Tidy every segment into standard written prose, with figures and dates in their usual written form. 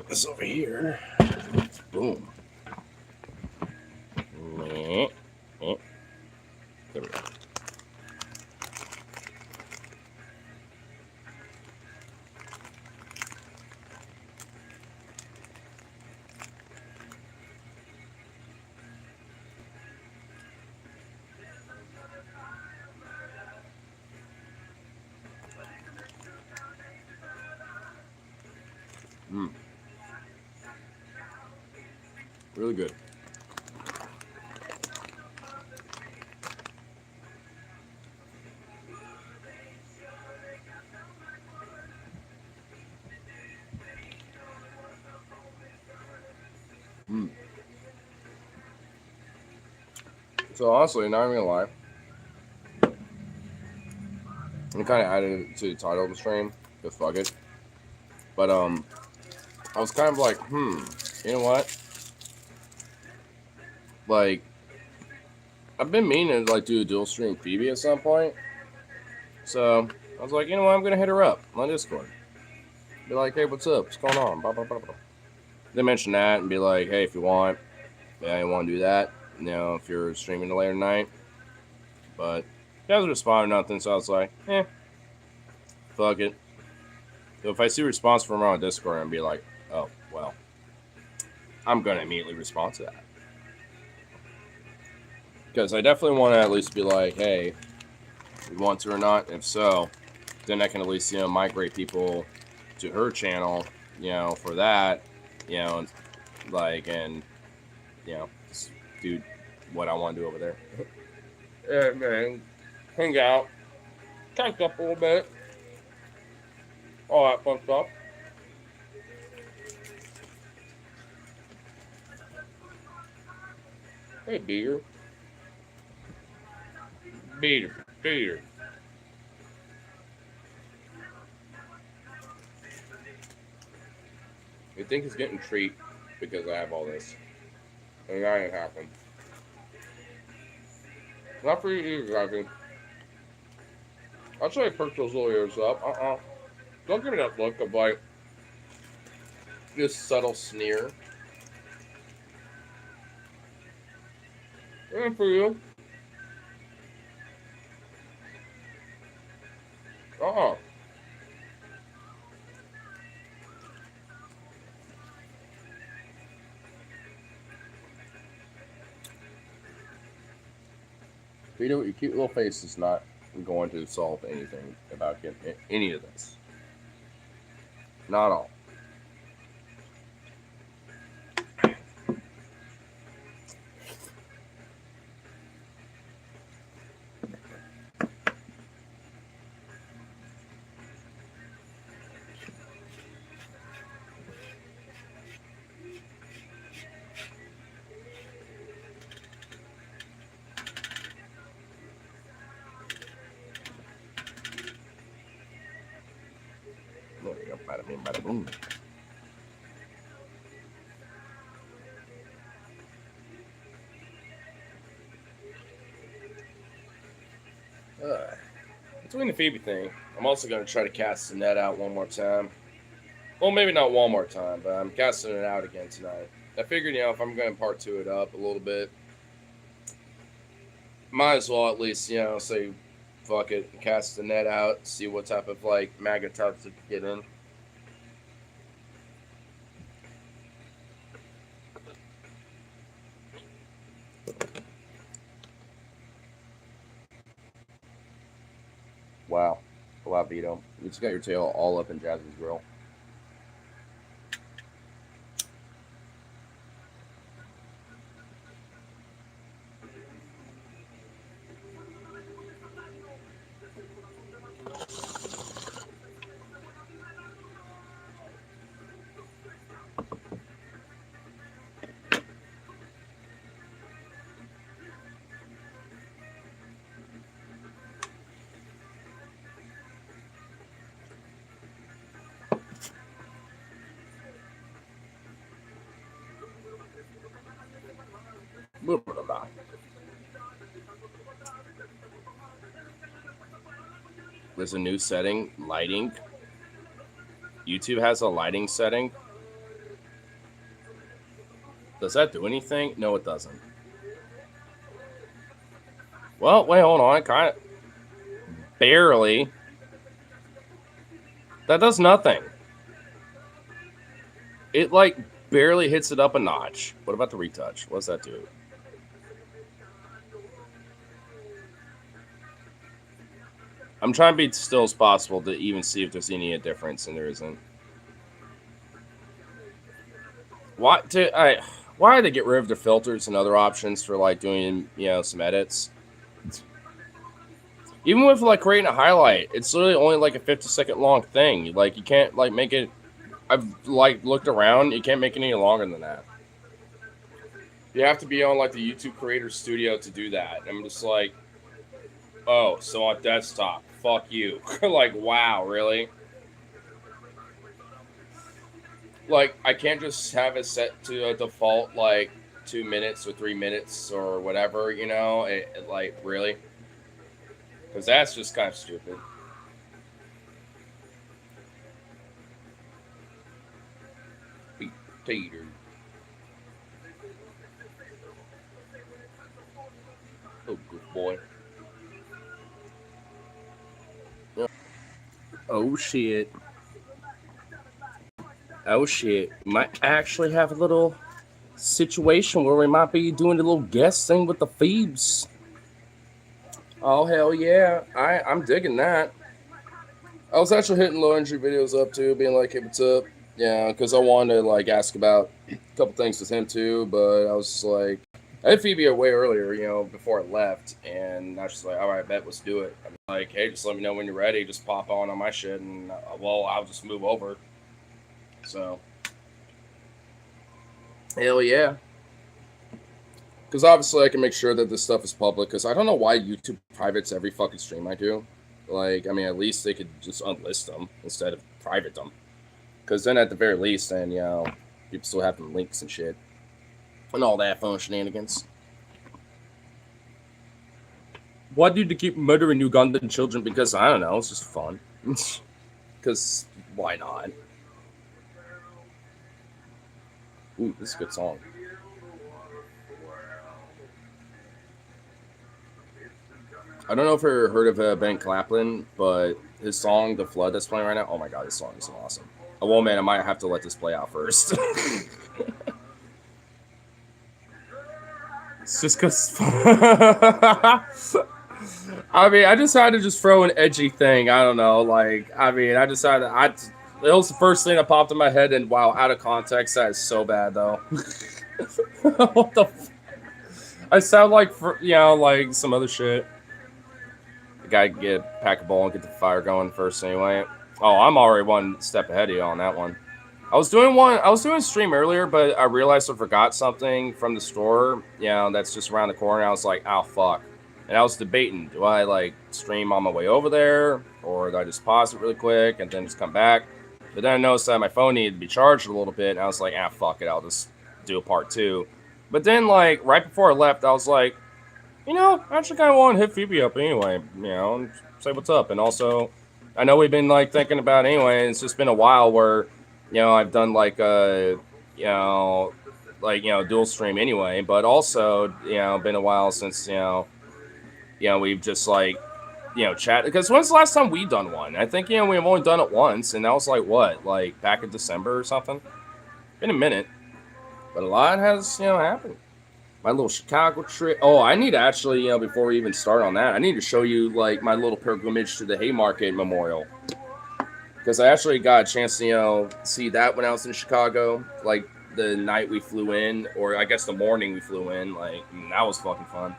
put this over here. Boom. There we go. Really good. So honestly, not even gonna lie, I kind of added it to the title of the stream because fuck it. But I was kind of like, you know what? Like, I've been meaning to like do a dual stream Phoebe at some point. So I was like, you know what? I'm gonna hit her up on Discord. Be like, hey, what's up? What's going on? Blah blah blah blah. They mention that and be like, hey, if you want, yeah, you want to do that. You know, if you're streaming later tonight. But he hasn't responded or nothing, so I was like, fuck it. So if I see a response from her on Discord, and be like, oh well, I'm gonna immediately respond to that. Because I definitely want to at least be like, hey, you want to or not? If so, then I can at least, migrate people to her channel, for that, like, and, just do what I want to do over there. And man, hang out, catch up a little bit, all that fun stuff. Hey, Beater. Beater. You think he's getting treat because I have all this. And that ain't happened. Not for you either, Dragon. I'll try to perk those little ears up. Don't give me that look of like this subtle sneer. And for you. Vito, your cute little face is not going to solve anything about getting any of this. Not all. There you go. Bada bing, bada boom. Between the Phoebe thing, I'm also going to try to cast the net out one more time. Well, maybe not one more time, but I'm casting it out again tonight. I figured, if I'm going to part 2 it up a little bit, might as well at least, say, fuck it, cast the net out, see what type of, like, MAGA types it could get in. Wow. Wow, Vito. You just got your tail all up in Jazz's grill. There's a new setting, lighting. YouTube has a lighting setting Does that do anything? No, it doesn't. Well, wait, hold on. Kind of barely. That does nothing. It like barely hits it up a notch. What about the retouch? What does that do? I'm trying to be still as possible to even see if there's any difference, and there isn't. Why did they get rid of the filters and other options for like doing some edits? Even with like creating a highlight, it's literally only like a 50-second long thing. Like you can't like make it. I've like looked around. You can't make it any longer than that. You have to be on like the YouTube Creator Studio to do that. I'm just like, oh, so on desktop, fuck you. Like, wow, really? Like, I can't just have it set to a default like 2 minutes or 3 minutes or whatever, like, really? Because that's just kind of stupid. Peter. Oh, good boy. Yeah. Oh, shit. Oh, shit. Might actually have a little situation where we might be doing a little guest thing with the Phoebes. Oh, hell yeah. I'm digging that. I was actually hitting low energy videos up too, being like, hey, what's up? Yeah, because I wanted to like ask about a couple things with him too, but I was just like, I had Phoebe way earlier, before I left, and I was just like, all right, bet, let's do it. I'm like, hey, just let me know when you're ready. Just pop on my shit, and well, I'll just move over. So, hell yeah. Because obviously I can make sure that this stuff is public. Because I don't know why YouTube privates every fucking stream I do. Like, I mean, at least they could just unlist them instead of private them. Because then at the very least, then, people still have them links and shit. And all that fun shenanigans. Why do you keep murdering Ugandan children? Because, I don't know, it's just fun. Because, why not? Ooh, this is a good song. I don't know if you've heard of Ben Claflin, but his song "The Flood" that's playing right now. Oh my god, this song is awesome. Oh well, man, I might have to let this play out first. It's just because. I mean, I decided to just throw an edgy thing. I don't know, like, I mean, I decided it was the first thing that popped in my head, and wow, out of context, that is so bad though. What the? I sound like like some other shit. I gotta get pack a bowl and get the fire going first anyway. Oh, I'm already one step ahead of you on that one. I was doing a stream earlier, but I realized I forgot something from the store, that's just around the corner. I was like, oh fuck. And I was debating, do I like stream on my way over there, or do I just pause it really quick and then just come back? But then I noticed that my phone needed to be charged a little bit, and I was like, fuck it, I'll just do a part two. But then like right before I left, I was like, I actually kind of want to hit Phoebe up anyway, and say what's up. And also, I know we've been like thinking about it anyway, and it's just been a while where, I've done like dual stream anyway, but also, been a while since, we've just like, chat. Because when's the last time we done one? I think, we've only done it once, and that was like what, like back in December or something? Been a minute, but a lot has, happened. My little Chicago trip. Oh, I need to actually, before we even start on that, I need to show you like my little pilgrimage to the Haymarket Memorial. Because I actually got a chance to, see that when I was in Chicago, like the night we flew in, or I guess the morning we flew in. Like, that was fucking fun.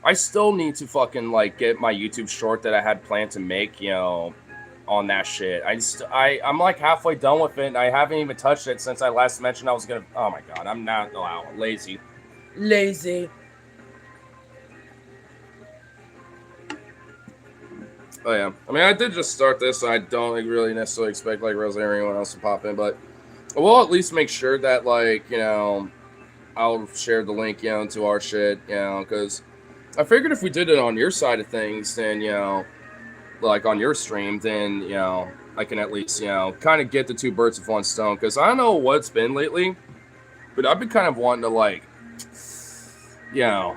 I still need to fucking like get my YouTube short that I had planned to make, on that shit. I'm like halfway done with it, and I haven't even touched it since I last mentioned I was gonna. Oh my god, I'm not lazy. Lazy. Oh yeah, I mean, I did just start this, so I don't really necessarily expect like Rosie or anyone else to pop in, but we'll at least make sure that like I'll share the link to our shit, because I figured if we did it on your side of things, then like on your stream, then I can at least kind of get the two birds with one stone, because I don't know what it's been lately. But I've been kind of wanting to like, you know,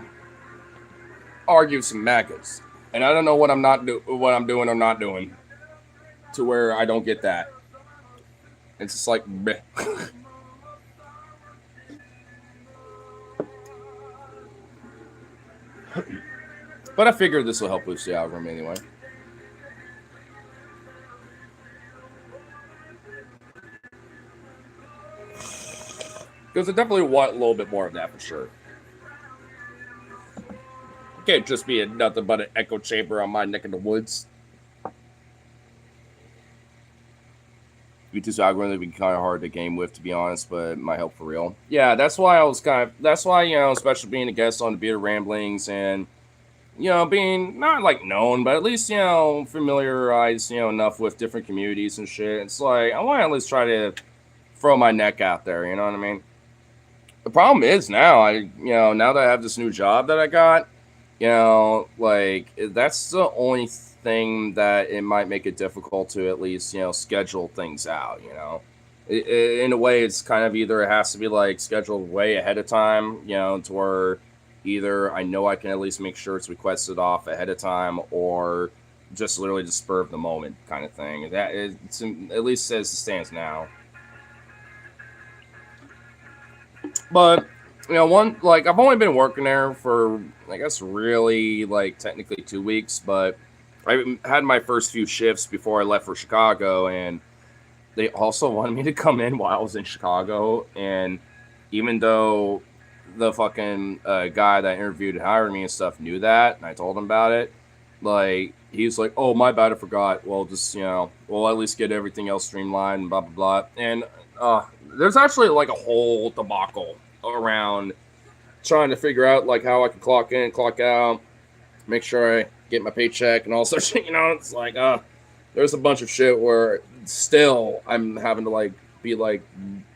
argue some maggots, and I don't know what what I'm doing or not doing to where I don't get that. It's just like, bleh. But I figured this will help boost the algorithm anyway. Because I definitely want a little bit more of that for sure. It can't just be nothing but an echo chamber on my neck of the woods. YouTube's algorithm would be kind of hard to game with, to be honest, but it might help for real. Yeah, that's why I was that's why, especially being a guest on the Beer Ramblings and, being not like known, but at least, familiarized, enough with different communities and shit. It's like, I want to at least try to throw my neck out there, you know what I mean? The problem is now, now that I have this new job that I got, like that's the only thing that it might make it difficult to at least, schedule things out, in a way, it's kind of either it has to be like scheduled way ahead of time, to where either I know I can at least make sure it's requested off ahead of time or just literally the spur of the moment kind of thing. That it's at least as it stands now. But one like I've only been working there for I guess really like technically 2 weeks, but I had my first few shifts before I left for Chicago, and they also wanted me to come in while I was in Chicago. And even though the fucking guy that interviewed and hired me and stuff knew that, and I told him about it, like he's like, "Oh, my bad, I forgot." Well, just we'll at least get everything else streamlined and blah blah blah. And there's actually like a whole debacle around trying to figure out like how I can clock in, clock out, make sure I get my paycheck and all sorts of shit. It's like there's a bunch of shit where still I'm having to like be like,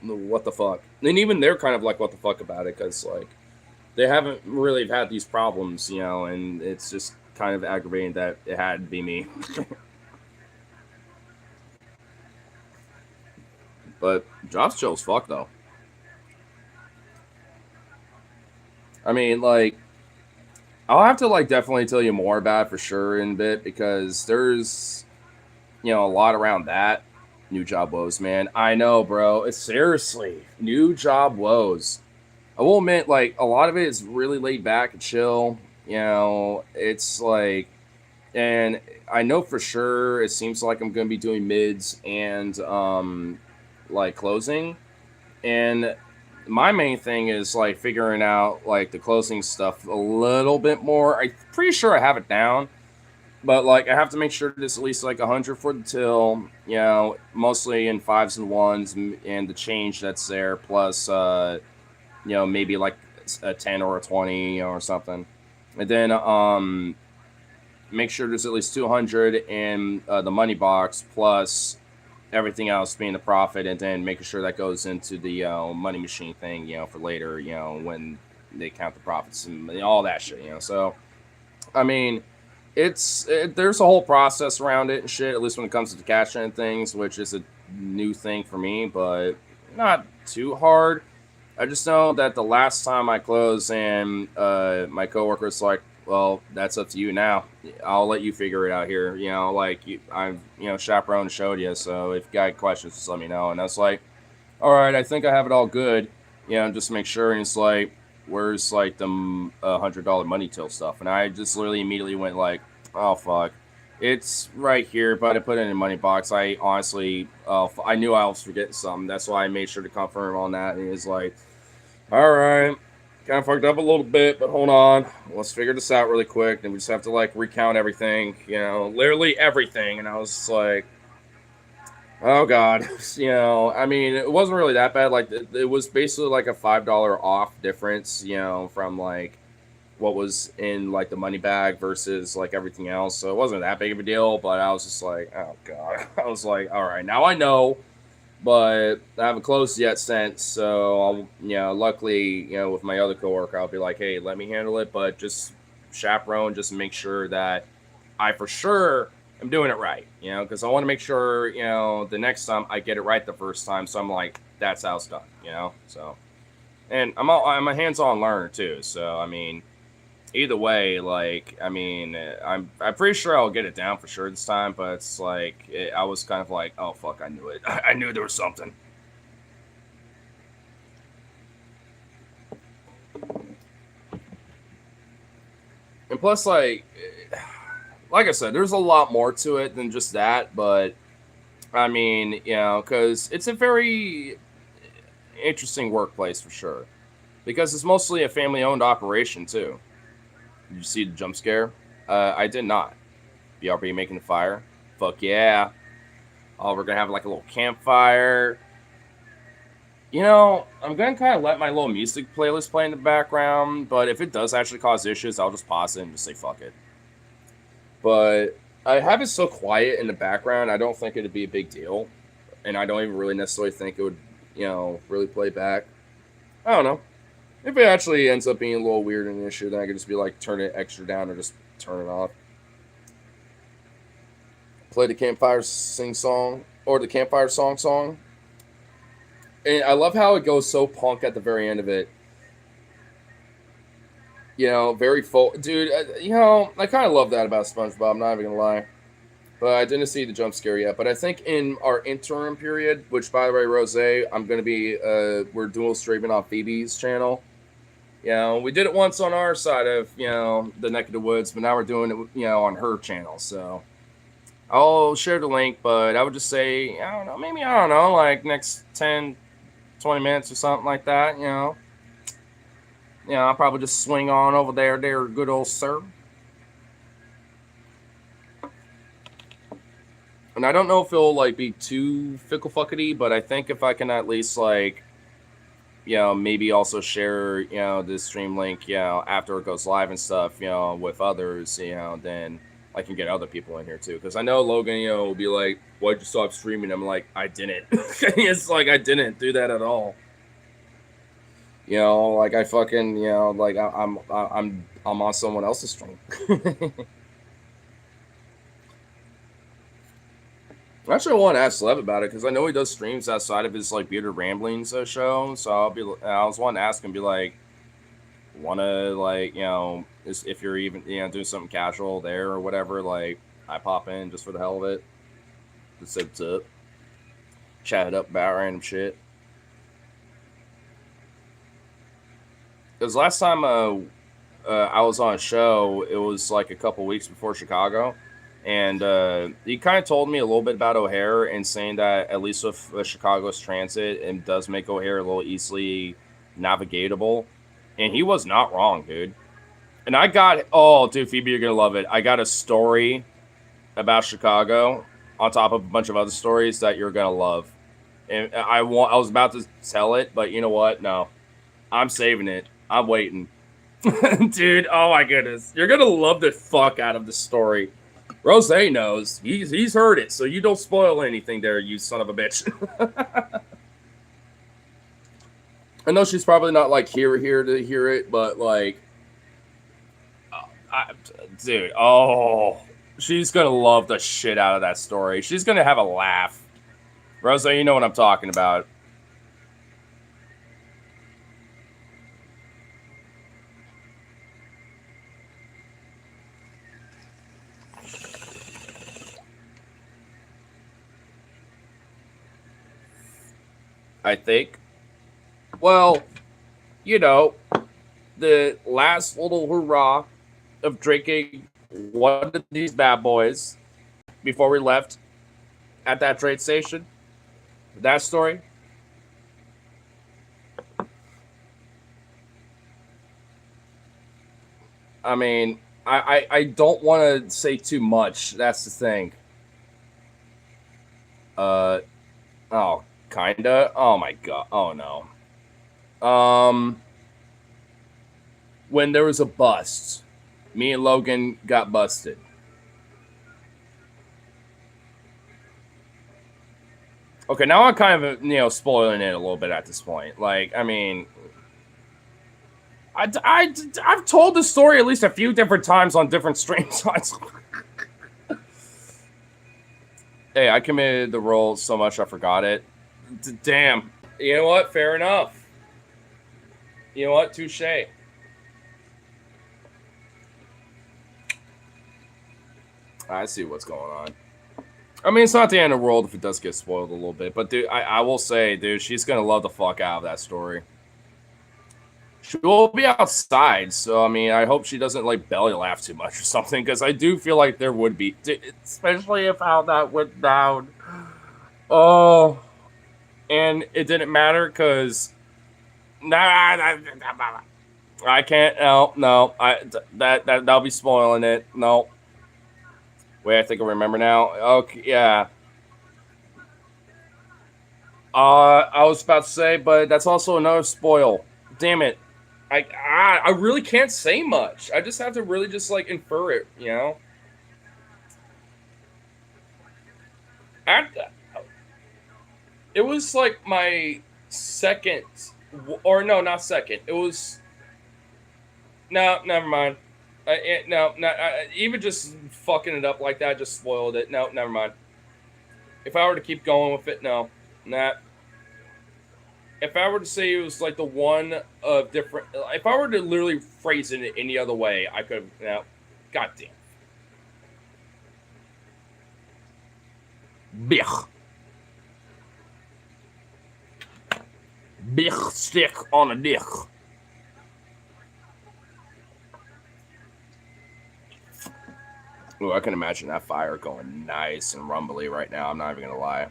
what the fuck? And even they're kind of like, what the fuck about it, because like they haven't really had these problems, and it's just kind of aggravating that it had to be me. But job's chill as fuck though. I mean, like, I'll have to like definitely tell you more about it for sure in a bit, because there's a lot around that. New job woes, man. I know, bro. It's seriously new job woes. I will admit, like, a lot of it is really laid back and chill. It's like, and I know for sure it seems like I'm gonna be doing mids and like closing. And my main thing is like figuring out like the closing stuff a little bit more. I'm pretty sure I have it down, but like I have to make sure it's at least like 100 for the till, mostly in fives and ones, and the change that's there plus maybe like a 10 or a 20, or something. And then make sure there's at least 200 in the money box plus everything else being the profit, and then making sure that goes into the money machine thing, for later, when they count the profits and all that shit, So, I mean, there's a whole process around it and shit. At least when it comes to the cash in things, which is a new thing for me, but not too hard. I just know that the last time I closed, and my coworker's like, "Well, that's up to you now. I'll let you figure it out here." Like I've chaperone showed you, so if you got questions, just let me know. And I was like, "All right, I think I have it all good." Just make sure. And it's like, "Where's like the $100 money till stuff?" And I just literally immediately went like, "Oh fuck, it's right here." But I put it in a money box. I honestly, I knew I was forgetting something. That's why I made sure to confirm on that. And he was like, "All right, kind of fucked up a little bit, but hold on, let's figure this out really quick." And we just have to like recount everything, literally everything. And I was just like, "Oh god," I mean, it wasn't really that bad. Like it was basically like a $5 off difference, from like what was in like the money bag versus like everything else. So it wasn't that big of a deal. But I was just like, "Oh god," I was like, "All right, now I know." But I haven't closed yet since, so luckily, with my other coworker, I'll be like, "Hey, let me handle it," but just chaperone, just make sure that I for sure am doing it right, because I want to make sure, the next time I get it right the first time, so I'm like, that's how it's done, so. And I'm a hands-on learner too. So I mean, either way, like I mean, I'm pretty sure I'll get it down for sure this time. But it's like I was kind of like, oh fuck, I knew it. I knew there was something. And plus, like I said, there's a lot more to it than just that. But I mean, you know, because it's a very interesting workplace for sure. Because it's mostly a family-owned operation too. Did you see the jump scare? I did not. BRB making the fire. Fuck yeah. Oh, we're gonna have like a little campfire. You know, I'm gonna kind of let my little music playlist play in the background, but if it does actually cause issues, I'll just pause it and just say fuck it. But I have it so quiet in the background, I don't think it'd be a big deal, and I don't even really necessarily think it would, you know, really play back. I don't know. If it actually ends up being a little weird and an issue, then I could just be like, turn it extra down or just turn it off. Play the campfire sing song or the campfire song. And I love how it goes so punk at the very end of it. You know, very full, dude. You know, I kind of love that about SpongeBob. I'm not even gonna lie, but I didn't see the jump scare yet. But I think in our interim period, which by the way, Rose, I'm gonna be we're dual streaming on Phoebe's channel. You know, we did it once on our side of, you know, the neck of the woods, but now we're doing it, you know, on her channel. So I'll share the link, but I would just say, I don't know, maybe, I don't know, like next 10, 20 minutes or something like that, you know. You know, I'll probably just swing on over there, good old sir. And I don't know if it'll, like, be too fickle-fuckety, but I think if I can at least, like, you know, maybe also share, you know, this stream link, you know, after it goes live and stuff, you know, with others, you know, then I can get other people in here too. Because I know Logan, you know, will be like, why'd you stop streaming? I'm like, I didn't. It's like, I didn't do that at all. You know, like I fucking, you know, like I'm on someone else's stream. Actually, I want to ask Lev about it because I know he does streams outside of his like Bearded Ramblings show. So I was wanting to ask him, be like, want to like, you know, if you're even, you know, doing something casual there or whatever, like I pop in just for the hell of it, just say what's up, chat it up about random shit. Because last time I was on a show, it was like a couple weeks before Chicago. And he kind of told me a little bit about O'Hare and saying that at least with Chicago's transit, it does make O'Hare a little easily navigatable. And he was not wrong, dude. And I got, oh, dude, Phoebe, you're going to love it. I got a story about Chicago on top of a bunch of other stories that you're going to love. And I was about to tell it, but you know what? No, I'm saving it. I'm waiting. Dude, oh my goodness. You're going to love the fuck out of the story. Rose knows. He's heard it, so you don't spoil anything there, you son of a bitch. I know she's probably not like here to hear it, but like, dude, oh, she's gonna love the shit out of that story. She's gonna have a laugh. Rose, you know what I'm talking about. I think. Well, you know, the last little hurrah of drinking one of these bad boys before we left at that train station. That story. I mean, I don't want to say too much. That's the thing. Oh, kinda. Oh my god. Oh no. When there was a bust, me and Logan got busted. Okay, now I'm kind of, you know, spoiling it a little bit at this point. Like, I mean, I've told the story at least a few different times on different streams. Hey, I committed the role so much I forgot it. Damn. You know what? Fair enough. You know what? Touche. I see what's going on. I mean, it's not the end of the world if it does get spoiled a little bit, but dude, I will say, dude, she's gonna love the fuck out of that story. She will be outside, so I mean, I hope she doesn't like belly laugh too much or something, because I do feel like there would be, especially if how that went down. Oh, and it didn't matter because nah, I can't. No, that'll be spoiling it. No, wait, I think I remember now. Okay, yeah. I was about to say, but that's also another spoil. Damn it. I really can't say much. I just have to really just like infer it, you know? I, it was like my second, or no, not second. It was, no, never mind. No, not, even just fucking it up like that just spoiled it. No, never mind. If I were to keep going with it, no. Nah. If I were to say it was like the one of different, if I were to literally phrase it any other way, I could. Now, goddamn. Bich. Bich stick on a dick. Ooh, I can imagine that fire going nice and rumbly right now. I'm not even gonna lie.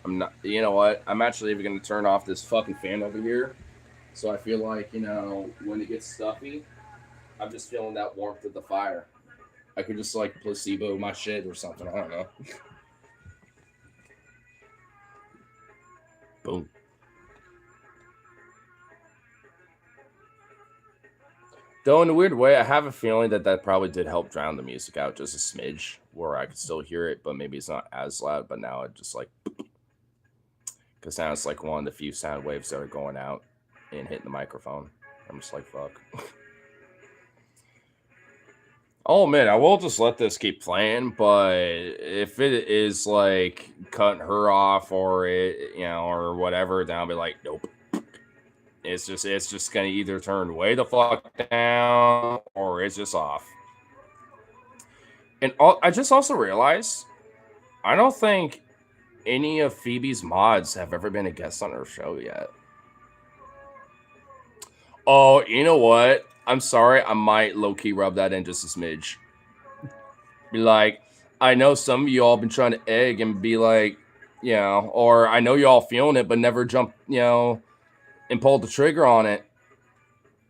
I'm not. You know what? I'm actually even gonna turn off this fucking fan over here, so I feel like when it gets stuffy, I'm just feeling that warmth of the fire. I could just like placebo my shit or something. I don't know. Boom. Though in a weird way, I have a feeling that probably did help drown the music out just a smidge, where I could still hear it, but maybe it's not as loud. But now it just like, because now it's like one of the few sound waves that are going out and hitting the microphone. I'm just like, fuck. Oh man, I will just let this keep playing, but if it is like cutting her off or or whatever, then I'll be like, nope. It's just gonna either turn way the fuck down or it's just off. And I just also realized I don't think any of Phoebe's mods have ever been a guest on her show yet. Oh, you know what? I'm sorry, I might low key rub that in just a smidge. Be like, I know some of y'all been trying to egg and be like, or I know y'all feeling it, but never jump, and pulled the trigger on it.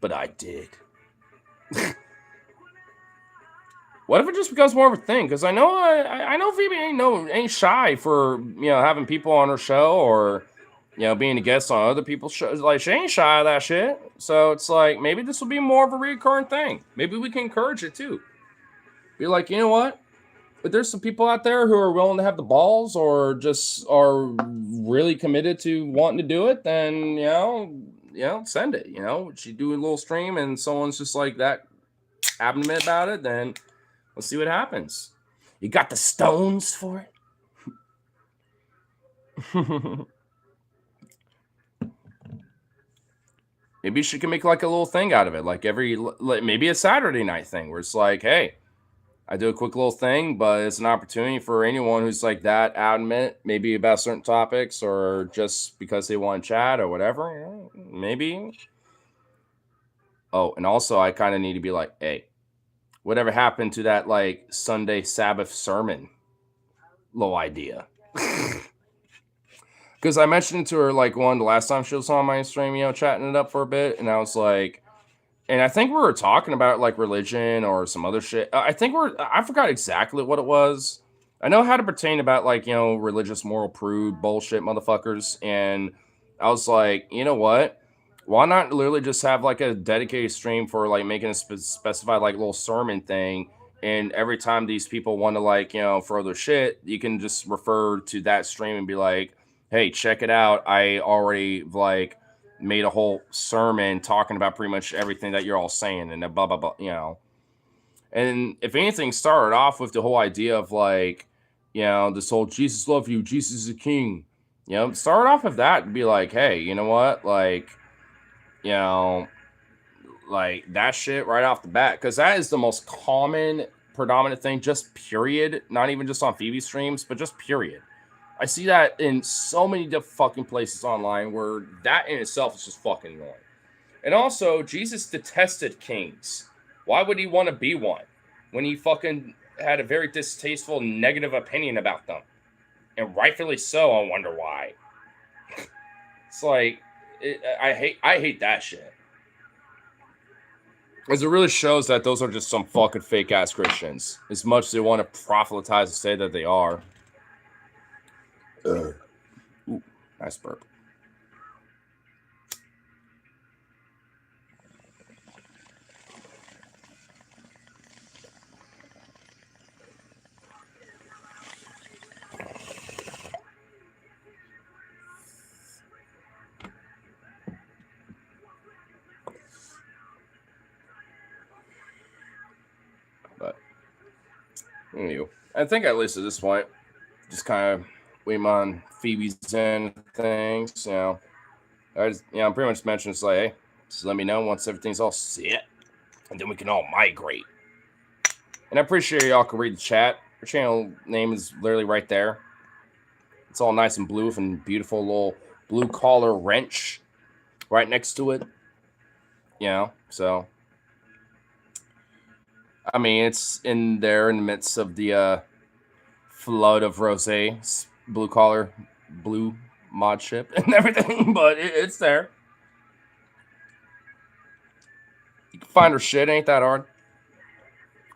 But I did. What if it just becomes more of a thing? Because I know Phoebe ain't shy for having people on her show or being a guest on other people's shows. Like she ain't shy of that shit. So it's like maybe this will be more of a recurring thing. Maybe we can encourage it too. Be like, you know what? But there's some people out there who are willing to have the balls or just are really committed to wanting to do it, then send it. She do a little stream and someone's just like that adamant about it, then let's see what happens. You got the stones for it? Maybe she can make like a little thing out of it, like maybe a Saturday night thing where it's like, hey, I do a quick little thing, but it's an opportunity for anyone who's like that adamant, maybe about certain topics or just because they want to chat or whatever. Maybe. Oh, and also I kind of need to be like, hey, whatever happened to that like Sunday Sabbath sermon little idea? Because I mentioned to her like the last time she was on my stream, chatting it up for a bit, and I was like, and I think we were talking about like religion or some other shit. I forgot exactly what it was. I know how to pertain about like, religious moral prude bullshit motherfuckers. And I was like, you know what? Why not literally just have like a dedicated stream for like making a specified like little sermon thing. And every time these people want to like, further shit, you can just refer to that stream and be like, hey, check it out. I already like made a whole sermon talking about pretty much everything that you're all saying and blah blah blah. And if anything, started off with the whole idea of like, this whole Jesus love you, Jesus is a king. Start off with that and be like, hey, you know what, like, you know, like that shit right off the bat, because that is the most common, predominant thing, just period. Not even just on Phoebe streams, but just period. I see that in so many different fucking places online where that in itself is just fucking annoying. And also, Jesus detested kings. Why would he want to be one when he fucking had a very distasteful, negative opinion about them? And rightfully so, I wonder why. It's like, I hate that shit. As it really shows that those are just some fucking fake ass Christians. As much as they want to proselytize and say that they are. Ooh, nice burp. But anyway, I think at least at this point, just kind of waiting on Phoebe's end of things. You know, I'm pretty much mentioned it's like, hey, just let me know once everything's all set, and then we can all migrate. And I'm pretty sure y'all can read the chat. Our channel name is literally right there. It's all nice and blue with a beautiful little blue collar wrench right next to it. You know, so I mean, it's in there in the midst of the flood of rosé, blue collar, blue mod ship and everything, but it's there. You can find her shit, ain't that hard.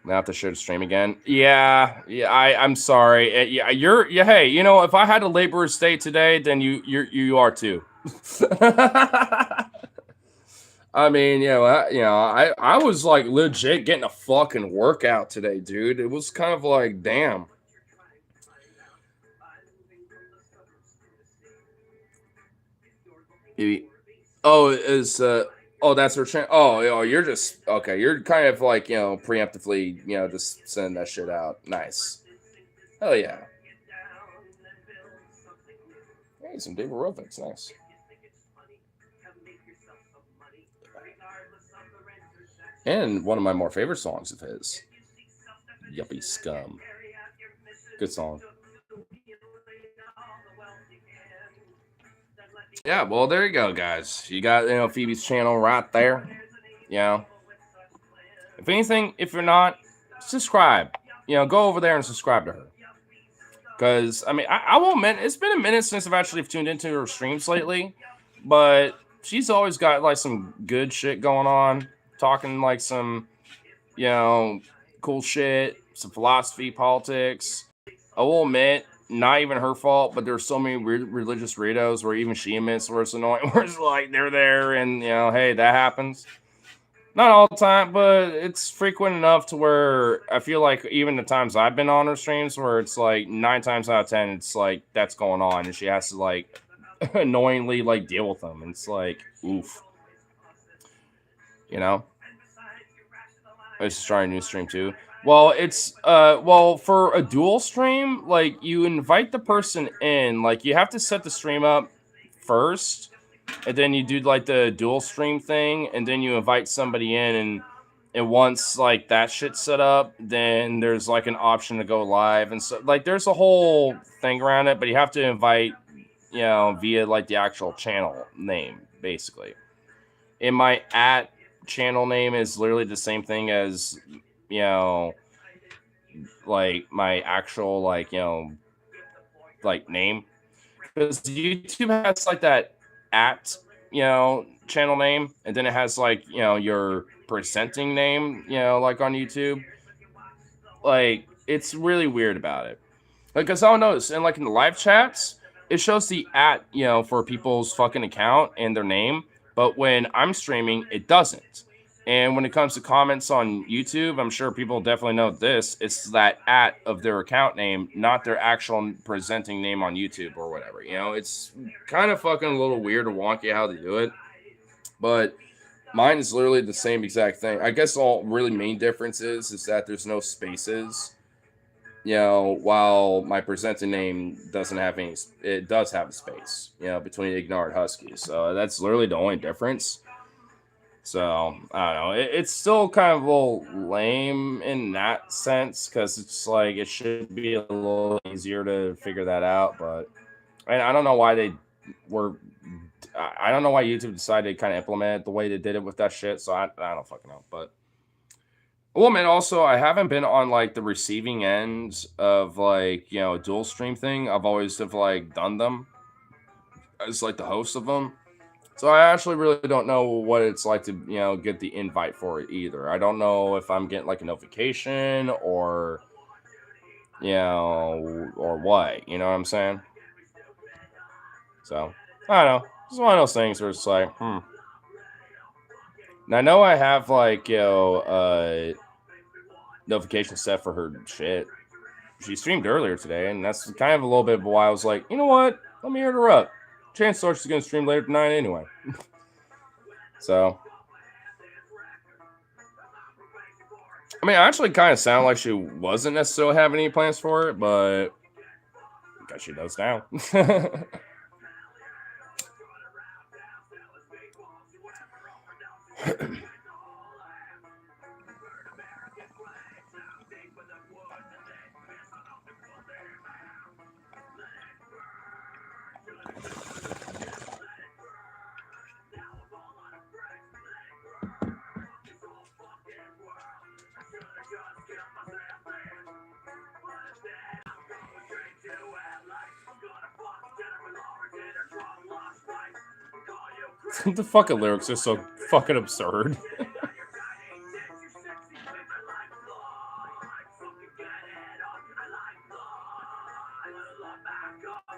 I have to share the stream again. Yeah. I'm sorry. Hey, you know, if I had a laborer's day today, then you are too. I mean, I was like legit getting a fucking workout today, dude. It was kind of like, damn. That's her channel. Oh, you're just okay. You're kind of like, preemptively, just sending that shit out. Nice. Hell yeah. Hey, some David Rovics. Nice. And one of my more favorite songs of his, Yuppie Scum. Good song. Yeah, well, there you go, guys. You got, Phoebe's channel right there. If anything, if you're not, subscribe. Go over there and subscribe to her. Because, I mean, I won't admit, it's been a minute since I've actually tuned into her streams lately. But she's always got, like, some good shit going on. Talking, like, some, cool shit. Some philosophy, politics. I will admit, not even her fault, but there's so many religious weirdos where even she admits where it's annoying. Where it's like, they're there and, hey, that happens. Not all the time, but it's frequent enough to where I feel like even the times I've been on her streams where it's like 9 times out of 10, it's like that's going on and she has to like annoyingly like deal with them. And it's like, oof. I just trying a new stream too. Well, it's for a dual stream, like you invite the person in, like you have to set the stream up first. And then you do like the dual stream thing, and then you invite somebody in, and once like that shit's set up, then there's like an option to go live, and so like there's a whole thing around it, but you have to invite, via like the actual channel name, basically. And my channel name is literally the same thing as, like my actual like name, because YouTube has like that channel name, and then it has like your presenting name, like on YouTube. Like it's really weird about it, like because I'll notice, and like in the live chats it shows the for people's fucking account and their name, but when I'm streaming it doesn't. And when it comes to comments on YouTube, I'm sure people definitely know this. It's that of their account name, not their actual presenting name on YouTube or whatever. It's kind of fucking a little weird or wonky how they do it. But mine is literally the same exact thing. I guess all really main difference is that there's no spaces. While my presenting name doesn't have any, it does have a space, between Ignored Huskies. So that's literally the only difference. So I don't know. It's still kind of a little lame in that sense because it's like it should be a little easier to figure that out. But and I don't know why they were. I don't know why YouTube decided to kind of implement it the way they did it with that shit. So I don't fucking know. But well, man. Also, I haven't been on like the receiving end of like a dual stream thing. I've always have like done them as like the host of them. So I actually really don't know what it's like to, get the invite for it either. I don't know if I'm getting like a notification or, or what, you know what I'm saying? So I don't know. It's one of those things where it's like, And I know I have like, notification set for her shit. She streamed earlier today, and that's kind of a little bit of why I was like, you know what? Let me hit her up. Chances are she's going to stream later tonight anyway. So, I mean, I actually kind of sound like she wasn't necessarily having any plans for it, but I guess she does now. The fucking lyrics are so fucking absurd.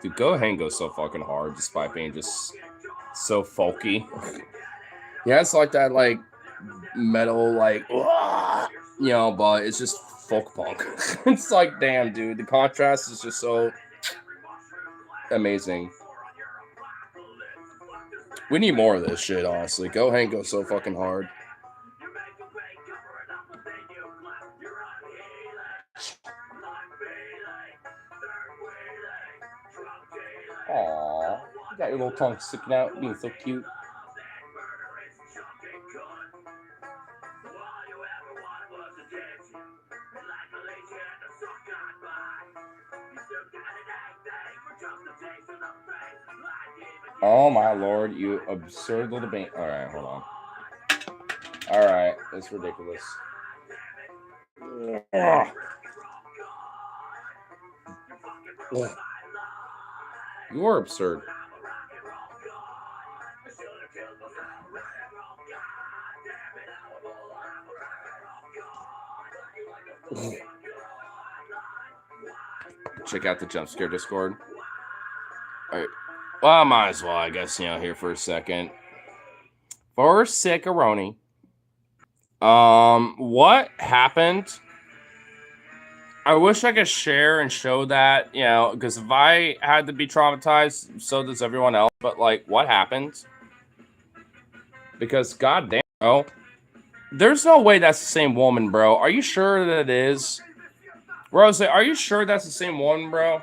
Dude, Go Ahead goes so fucking hard despite being just so folky. Yeah, it's like that, like metal, like but it's just folk punk. It's like, damn, dude, the contrast is just so amazing. We need more of this shit, honestly. Go Ahead goes so fucking hard. Aww, you got your little tongue sticking out, being so cute. Oh my lord, you absurd little bean. Alright, hold on. Alright, that's ridiculous. Ugh. Ugh. You are absurd. Check out the jump scare Discord. Alright. Well, I might as well, I guess, here for a second. For Sickaroni. What happened? I wish I could share and show that, because if I had to be traumatized, so does everyone else. But, like, what happened? Because, goddamn, bro. There's no way that's the same woman, bro. Are you sure that it is? Rose, are you sure that's the same woman, bro?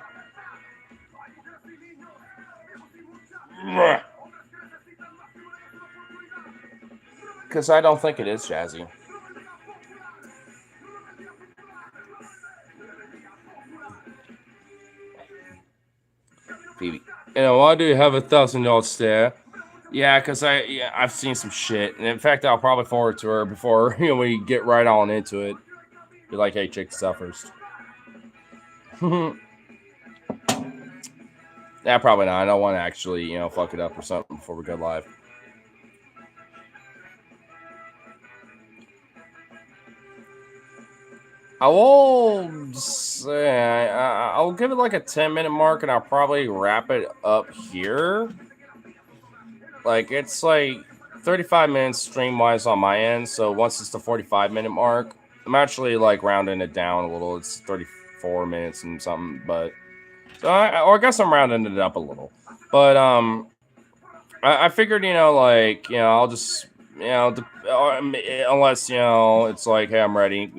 Because I don't think it is, Jazzy. Phoebe. Why do you have $1,000 stare? Yeah, because I've seen some shit. And in fact, I'll probably forward to her before we get right on into it. Be like, hey, check this out first. Yeah, probably not. I don't want to actually, fuck it up or something before we go live. I will say, I'll give it like a 10-minute mark, and I'll probably wrap it up here. Like, it's like 35 minutes stream-wise on my end, so once it's the 45-minute mark, I'm actually, like, rounding it down a little. It's 34 minutes and something, but... So I guess I'm rounding it up a little. But, I figured, I'll just, unless, it's like, hey, I'm ready,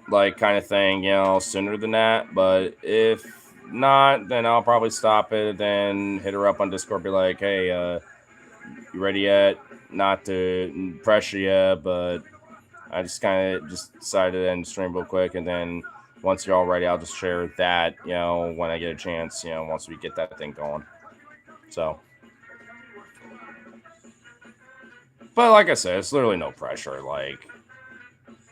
like, kind of thing, sooner than that. But if not, then I'll probably stop it, then hit her up on Discord, be like, hey, You ready yet? Not to pressure you, but I just kind of just decided to end the stream real quick, and then once you're all ready, I'll just share that, when I get a chance, once we get that thing going. So, but like I said, it's literally no pressure. Like,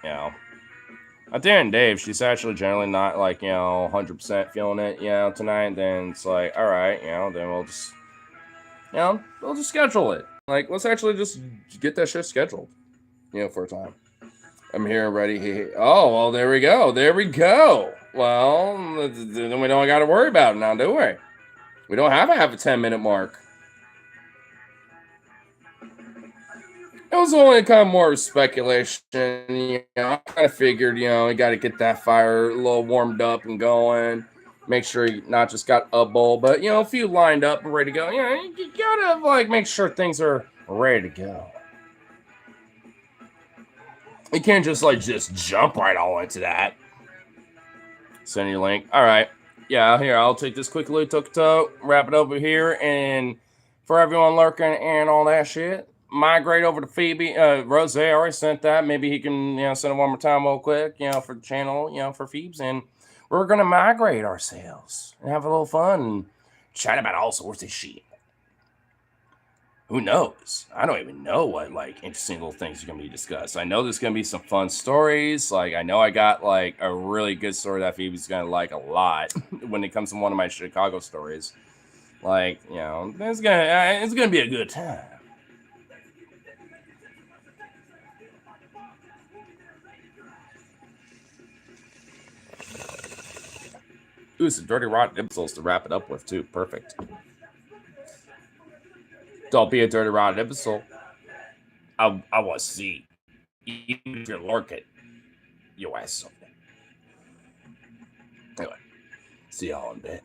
at the end of the day, if she's actually generally not 100% feeling it, tonight, then it's like, all right, then we'll just, we'll just schedule it. Like, let's actually just get that shit scheduled, for a time. I'm here ready. Oh, well, there we go. There we go. Well, then we don't got to worry about it now, do we? We don't have to have a 10-minute mark. It was only kind of more speculation. I kind of figured, you got to get that fire a little warmed up and going. Make sure you not just got a bowl, but, a few lined up and ready to go. You got to, make sure things are ready to go. You can't just jump right all into that. Send your link. All right. Yeah, here, I'll take this quickly, wrap it over here, and for everyone lurking and all that shit, migrate over to Phoebe. Rose, I already sent that. Maybe he can, send it one more time real quick, for the channel, for Phoebes, and we're going to migrate ourselves and have a little fun and chat about all sorts of shit. Who knows? I don't even know what interesting little things are gonna be discussed. I know there's gonna be some fun stories. I know I got a really good story that Phoebe's gonna like a lot when it comes to one of my Chicago stories. It's gonna be a good time. Ooh, some dirty rotten episodes to wrap it up with too. Perfect. Don't be a dirty rotten episode. I want to see. Even if you're lurking, your ass something. Anyway, see y'all in a bit.